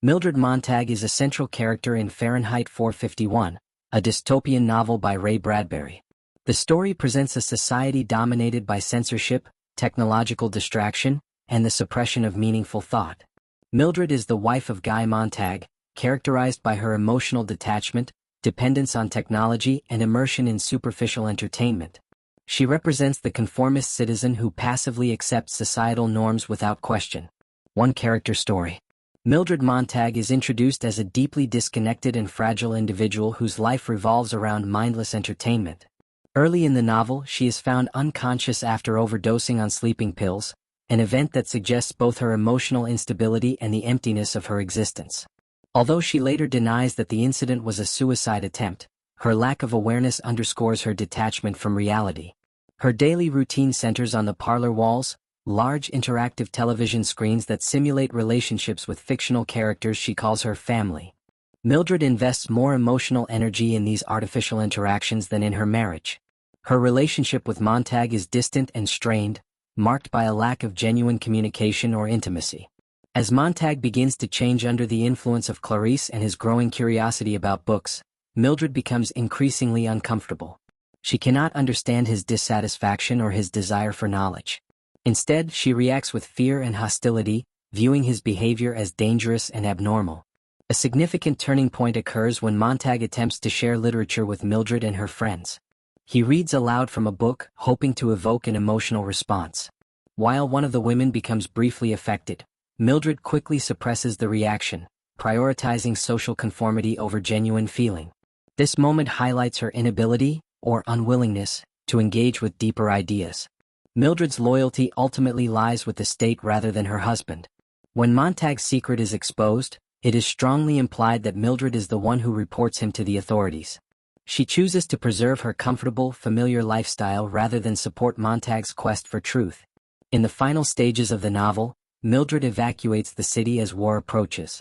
Mildred Montag is a central character in Fahrenheit 451, a dystopian novel by Ray Bradbury. The story presents a society dominated by censorship, technological distraction, and the suppression of meaningful thought. Mildred is the wife of Guy Montag, characterized by her emotional detachment, dependence on technology, and immersion in superficial entertainment. She represents the conformist citizen who passively accepts societal norms without question. One character story. Mildred Montag is introduced as a deeply disconnected and fragile individual whose life revolves around mindless entertainment. Early in the novel, she is found unconscious after overdosing on sleeping pills, an event that suggests both her emotional instability and the emptiness of her existence. Although she later denies that the incident was a suicide attempt, her lack of awareness underscores her detachment from reality. Her daily routine centers on the parlor walls, large interactive television screens that simulate relationships with fictional characters she calls her family. Mildred invests more emotional energy in these artificial interactions than in her marriage. Her relationship with Montag is distant and strained, marked by a lack of genuine communication or intimacy. As Montag begins to change under the influence of Clarice and his growing curiosity about books, Mildred becomes increasingly uncomfortable. She cannot understand his dissatisfaction or his desire for knowledge. Instead, she reacts with fear and hostility, viewing his behavior as dangerous and abnormal. A significant turning point occurs when Montag attempts to share literature with Mildred and her friends. He reads aloud from a book, hoping to evoke an emotional response. While one of the women becomes briefly affected, Mildred quickly suppresses the reaction, prioritizing social conformity over genuine feeling. This moment highlights her inability, or unwillingness, to engage with deeper ideas. Mildred's loyalty ultimately lies with the state rather than her husband. When Montag's secret is exposed, it is strongly implied that Mildred is the one who reports him to the authorities. She chooses to preserve her comfortable, familiar lifestyle rather than support Montag's quest for truth. In the final stages of the novel, Mildred evacuates the city as war approaches.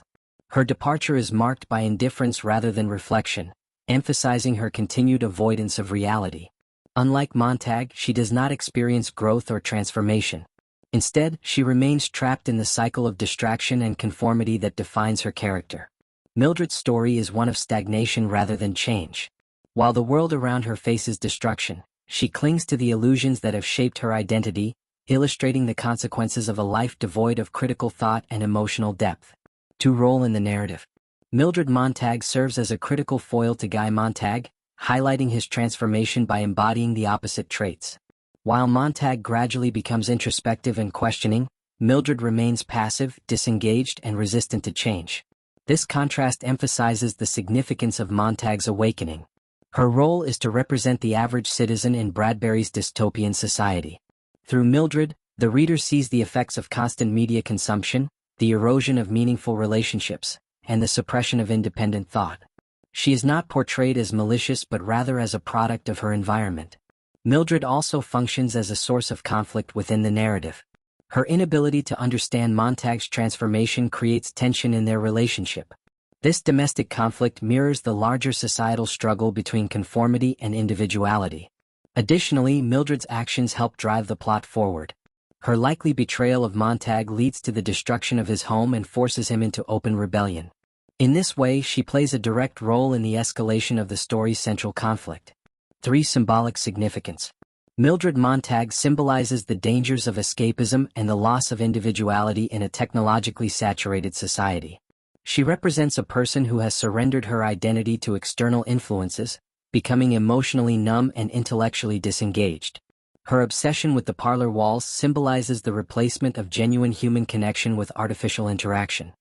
Her departure is marked by indifference rather than reflection, emphasizing her continued avoidance of reality. Unlike Montag, she does not experience growth or transformation. Instead, she remains trapped in the cycle of distraction and conformity that defines her character. Mildred's story is one of stagnation rather than change. While the world around her faces destruction, she clings to the illusions that have shaped her identity, illustrating the consequences of a life devoid of critical thought and emotional depth. Role in the narrative. Mildred Montag serves as a critical foil to Guy Montag, highlighting his transformation by embodying the opposite traits. While Montag gradually becomes introspective and questioning, Mildred remains passive, disengaged, and resistant to change. This contrast emphasizes the significance of Montag's awakening. Her role is to represent the average citizen in Bradbury's dystopian society. Through Mildred, the reader sees the effects of constant media consumption, the erosion of meaningful relationships, and the suppression of independent thought. She is not portrayed as malicious but rather as a product of her environment. Mildred also functions as a source of conflict within the narrative. Her inability to understand Montag's transformation creates tension in their relationship. This domestic conflict mirrors the larger societal struggle between conformity and individuality. Additionally, Mildred's actions help drive the plot forward. Her likely betrayal of Montag leads to the destruction of his home and forces him into open rebellion. In this way, she plays a direct role in the escalation of the story's central conflict. Symbolic significance. Mildred Montag symbolizes the dangers of escapism and the loss of individuality in a technologically saturated society. She represents a person who has surrendered her identity to external influences, becoming emotionally numb and intellectually disengaged. Her obsession with the parlor walls symbolizes the replacement of genuine human connection with artificial interaction.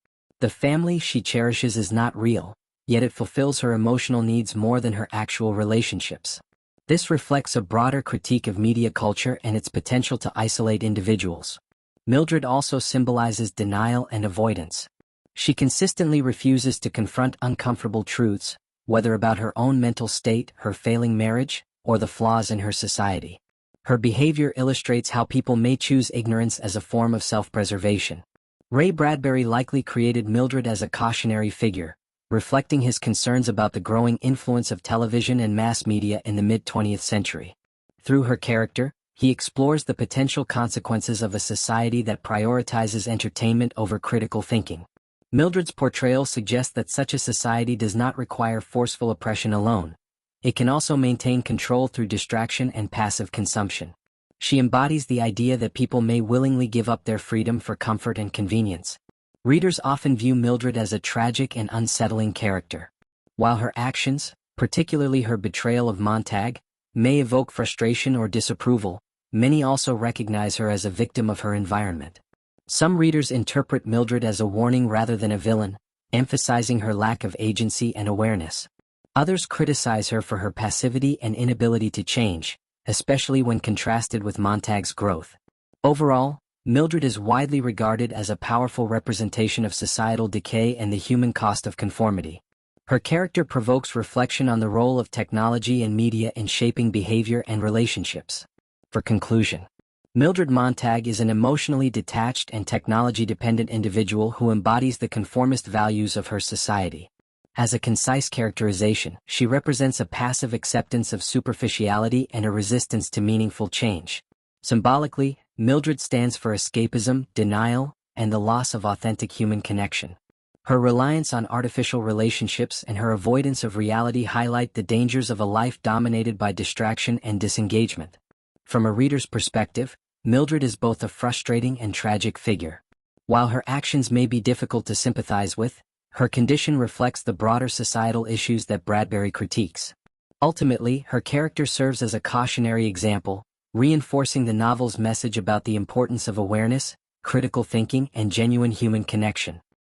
The family she cherishes is not real, yet it fulfills her emotional needs more than her actual relationships. This reflects a broader critique of media culture and its potential to isolate individuals. Mildred also symbolizes denial and avoidance. She consistently refuses to confront uncomfortable truths, whether about her own mental state, her failing marriage, or the flaws in her society. Her behavior illustrates how people may choose ignorance as a form of self-preservation. Ray Bradbury likely created Mildred as a cautionary figure, reflecting his concerns about the growing influence of television and mass media in the mid-20th century. Through her character, he explores the potential consequences of a society that prioritizes entertainment over critical thinking. Mildred's portrayal suggests that such a society does not require forceful oppression alone. It can also maintain control through distraction and passive consumption. She embodies the idea that people may willingly give up their freedom for comfort and convenience. Readers often view Mildred as a tragic and unsettling character. While her actions, particularly her betrayal of Montag, may evoke frustration or disapproval, many also recognize her as a victim of her environment. Some readers interpret Mildred as a warning rather than a villain, emphasizing her lack of agency and awareness. Others criticize her for her passivity and inability to change, especially when contrasted with Montag's growth. Overall, Mildred is widely regarded as a powerful representation of societal decay and the human cost of conformity. Her character provokes reflection on the role of technology and media in shaping behavior and relationships. For conclusion, Mildred Montag is an emotionally detached and technology-dependent individual who embodies the conformist values of her society. As a concise characterization, she represents a passive acceptance of superficiality and a resistance to meaningful change. Symbolically, Mildred stands for escapism, denial, and the loss of authentic human connection. Her reliance on artificial relationships and her avoidance of reality highlight the dangers of a life dominated by distraction and disengagement. From a reader's perspective, Mildred is both a frustrating and tragic figure. While her actions may be difficult to sympathize with, her condition reflects the broader societal issues that Bradbury critiques. Ultimately, her character serves as a cautionary example, reinforcing the novel's message about the importance of awareness, critical thinking, and genuine human connection.